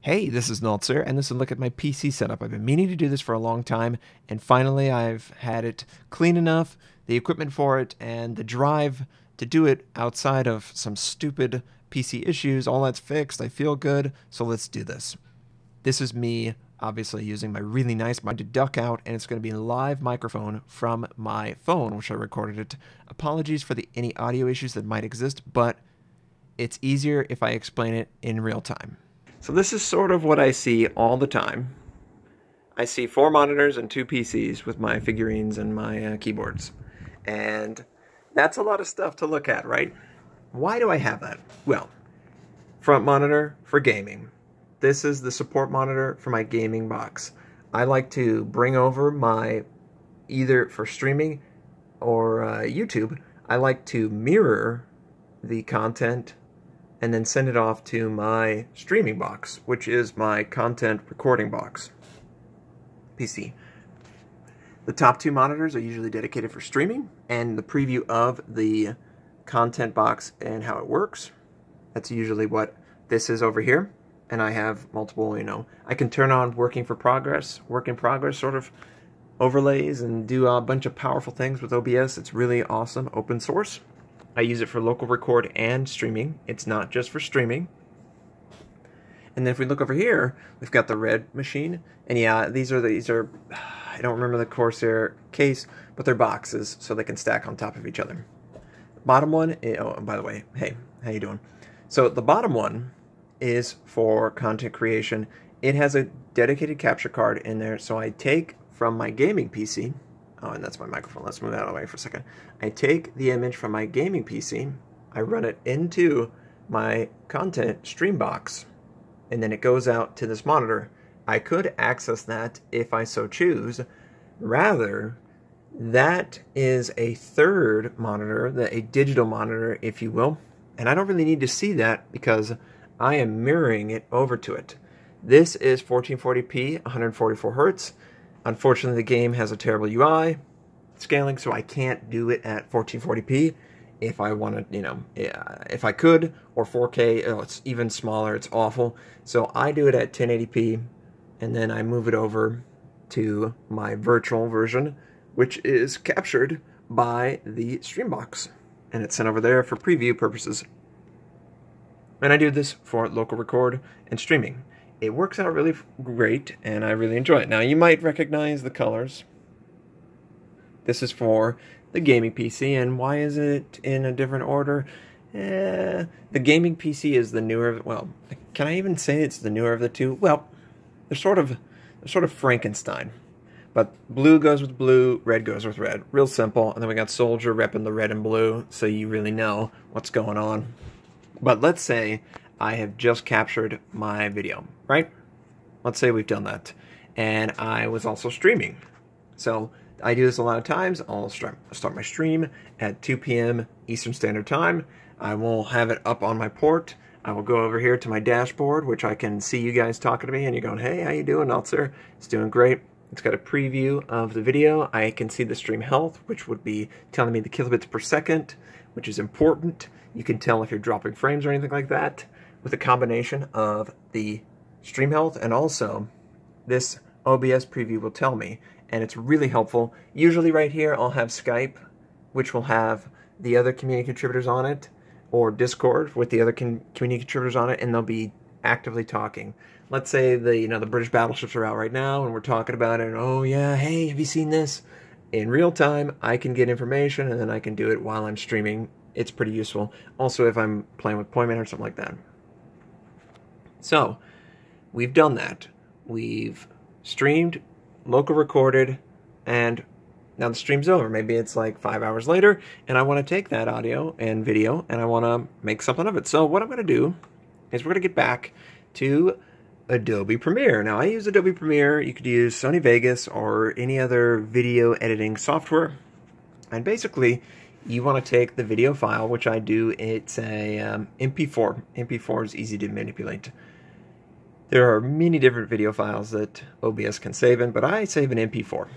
Hey, this is Notser, and this is a look at my PC setup. I've been meaning to do this for a long time, and finally I've had it clean enough, the equipment for it, and the drive to do it outside of some stupid PC issues. All that's fixed, I feel good, so let's do this. This is me, obviously, using my really nice mic to duck out, and it's going to be a live microphone from my phone, which I recorded it. Apologies for any audio issues that might exist, but it's easier if I explain it in real time. So this is sort of what I see all the time. I see 4 monitors and 2 PCs with my figurines and my keyboards. And that's a lot of stuff to look at, right? Why do I have that? Well, front monitor for gaming. This is the support monitor for my gaming box. I like to bring over my, either for streaming or YouTube, I like to mirror the content and then send it off to my streaming box, which is my content recording box, PC. The top 2 monitors are usually dedicated for streaming, and the preview of the content box and how it works. That's usually what this is over here. And I have multiple, I can turn on work in progress sort of overlays and do a bunch of powerful things with OBS. It's really awesome, open source. I use it for local record and streaming. It's not just for streaming. And then if we look over here, we've got the red machine. And yeah, these are I don't remember the Corsair case, but they're boxes so they can stack on top of each other. Bottom one, oh, and by the way, hey, how you doing? So the bottom one is for content creation. It has a dedicated capture card in there, so I take from my gaming PC. Oh, and that's my microphone. Let's move that out of the way for a second. I take the image from my gaming PC, I run it into my content stream box, and then it goes out to this monitor. I could access that if I so choose. Rather, that is a third monitor, a digital monitor, if you will, and I don't really need to see that because I am mirroring it over to it. This is 1440p, 144 Hertz. Unfortunately, the game has a terrible UI scaling, so I can't do it at 1440p. If I wanted, if I could, or 4K, oh, it's even smaller, it's awful. So I do it at 1080p, and then I move it over to my virtual version, which is captured by the Streambox, and it's sent over there for preview purposes. And I do this for local record and streaming. It works out really great, and I really enjoy it. Now, you might recognize the colors. This is for the gaming PC, and why is it in a different order? The gaming PC is the newer, well, can I even say it's the newer of the two? Well, they're sort of Frankenstein. But blue goes with blue, red goes with red. Real simple. And then we got Soldier repping the red and blue, so you really know what's going on. But let's say I have just captured my video, right? Let's say we've done that. And I was also streaming. So I do this a lot of times. I'll start my stream at 2 p.m. Eastern Standard Time. I will have it up on my port. I will go over here to my dashboard, which I can see you guys talking to me, and you're going, hey, how you doing, Notser? It's doing great. It's got a preview of the video. I can see the stream health, which would be telling me the kilobits per second, which is important. You can tell if you're dropping frames or anything like that with a combination of the stream health, and also this OBS preview will tell me, and it's really helpful. Usually right here I'll have Skype, which will have the other community contributors on it, or Discord with the other community contributors on it, and they'll be actively talking. Let's say the British battleships are out right now and we're talking about it, and oh yeah, hey, have you seen this? In real time, I can get information, and then I can do it while I'm streaming. It's pretty useful. Also, if I'm playing with Pointman or something like that. So, we've done that. We've streamed, local recorded, and now the stream's over. Maybe it's like 5 hours later, and I want to take that audio and video, and I want to make something of it. So what I'm going to do is we're going to get back to Adobe Premiere. Now, I use Adobe Premiere. You could use Sony Vegas or any other video editing software. And basically, you want to take the video file, which I do. It's a MP4. MP4 is easy to manipulate. There are many different video files that OBS can save in, but I save an MP4.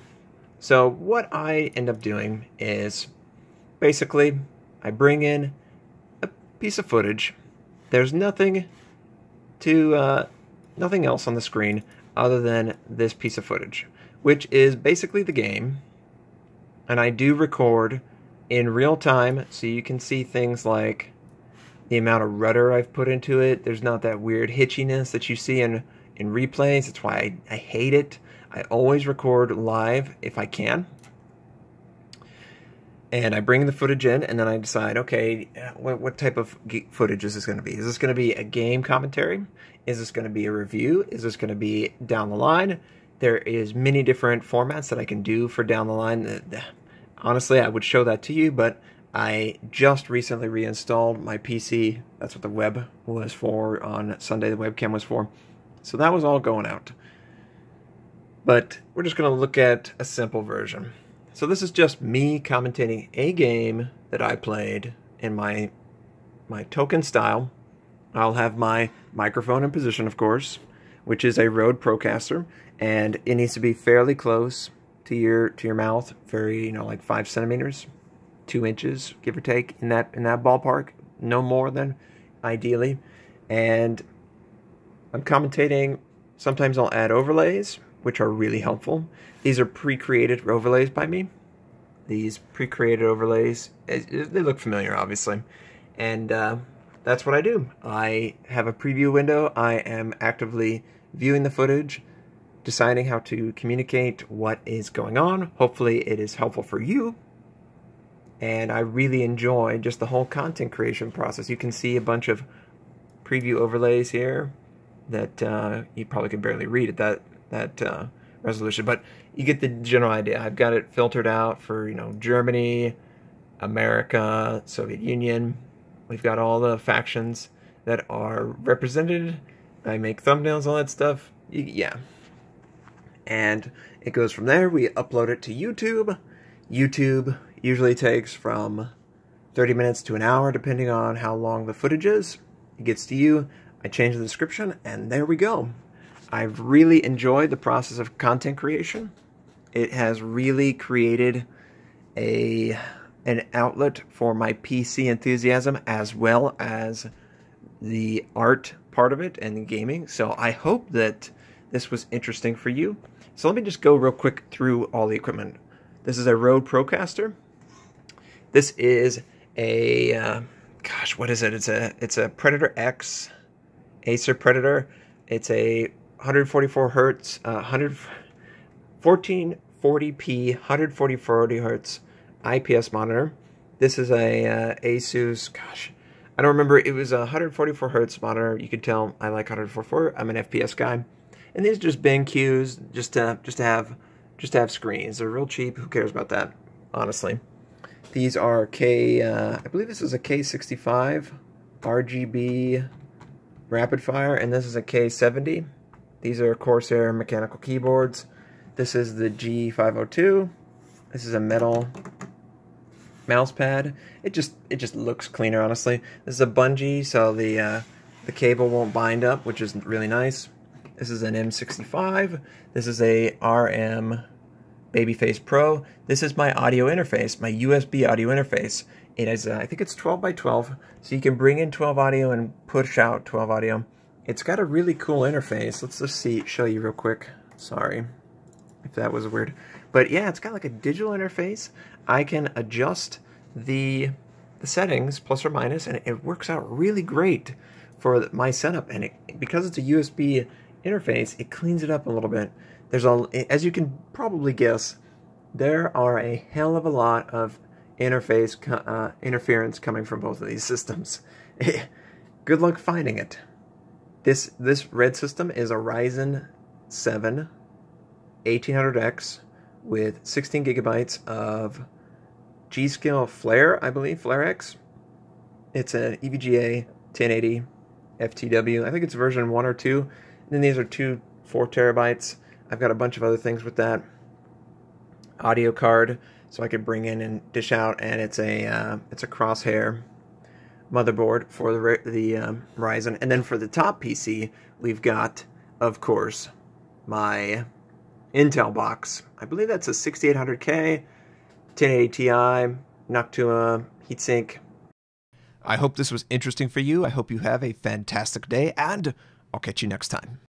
So what I end up doing is basically I bring in a piece of footage. There's nothing to nothing else on the screen other than this piece of footage, which is basically the game. And I do record in real time, so you can see things like the amount of rudder I've put into it. There's not that weird hitchiness that you see in replays. That's why I hate it. I always record live if I can. And I bring the footage in, and then I decide, okay, what type of footage is this going to be? Is this going to be a game commentary? Is this going to be a review? Is this going to be down the line? There is many different formats that I can do for down the line. Honestly, I would show that to you, but I just recently reinstalled my PC. That's what the web was for on Sunday. The webcam was for. So that was all going out. But we're just going to look at a simple version. So this is just me commentating a game that I played in my token style. I'll have my microphone in position, of course, which is a Rode Procaster, and it needs to be fairly close to your mouth, very, like 5 centimeters, 2 inches, give or take, in that ballpark, no more than ideally. And I'm commentating. Sometimes I'll add overlays, which are really helpful. These are pre-created overlays by me. These pre-created overlays, they look familiar, obviously. And that's what I do. I have a preview window. I am actively viewing the footage, deciding how to communicate what is going on. Hopefully it is helpful for you. And I really enjoy just the whole content creation process. You can see a bunch of preview overlays here that you probably can barely read at that resolution, but you get the general idea. I've got it filtered out for, Germany, America, Soviet Union. We've got all the factions that are represented. I make thumbnails, all that stuff. Yeah. And it goes from there. We upload it to YouTube. YouTube usually takes from 30 minutes to an hour, depending on how long the footage is. It gets to you. I change the description, and there we go. I've really enjoyed the process of content creation. It has really created an outlet for my PC enthusiasm, as well as the art part of it and the gaming. So I hope that this was interesting for you. So let me just go real quick through all the equipment. This is a Rode Procaster. This is a gosh, what is it? It's a Predator X, Acer Predator. It's a 144 hertz, 1440p, 140 hertz IPS monitor. This is a Asus. Gosh, I don't remember. It was a 144 hertz monitor. You can tell I like 144. I'm an FPS guy, and these are just BenQs, just to have screens. They're real cheap. Who cares about that? Honestly, these are I believe this is a K65 RGB rapid fire, and this is a K70. These are Corsair mechanical keyboards. This is the G502. This is a metal mouse pad. It just looks cleaner, honestly. This is a bungee, so the cable won't bind up, which is really nice. This is an M65. This is a RM Babyface Pro. This is my audio interface, my USB audio interface. It is, I think it's 12 by 12, so you can bring in 12 audio and push out 12 audio. It's got a really cool interface. Let's just show you real quick. Sorry if that was weird. But yeah, it's got like a digital interface. I can adjust the settings, plus or minus, and it works out really great for my setup. And because it's a USB interface, it cleans it up a little bit. As you can probably guess, there are a hell of a lot of interference coming from both of these systems. Good luck finding it. This red system is a Ryzen 7 1800X with 16 gigabytes of G-Skill Flare, I believe, Flare X. It's an EVGA 1080 FTW. I think it's version 1 or 2. And then these are 4 terabytes. I've got a bunch of other things with that. Audio card, so I could bring in and dish out, and it's a Crosshair motherboard for the Ryzen. And then for the top PC, we've got, of course, my Intel box. I believe that's a 6800K, 1080 Ti, Noctua heatsink. I hope this was interesting for you. I hope you have a fantastic day, and I'll catch you next time.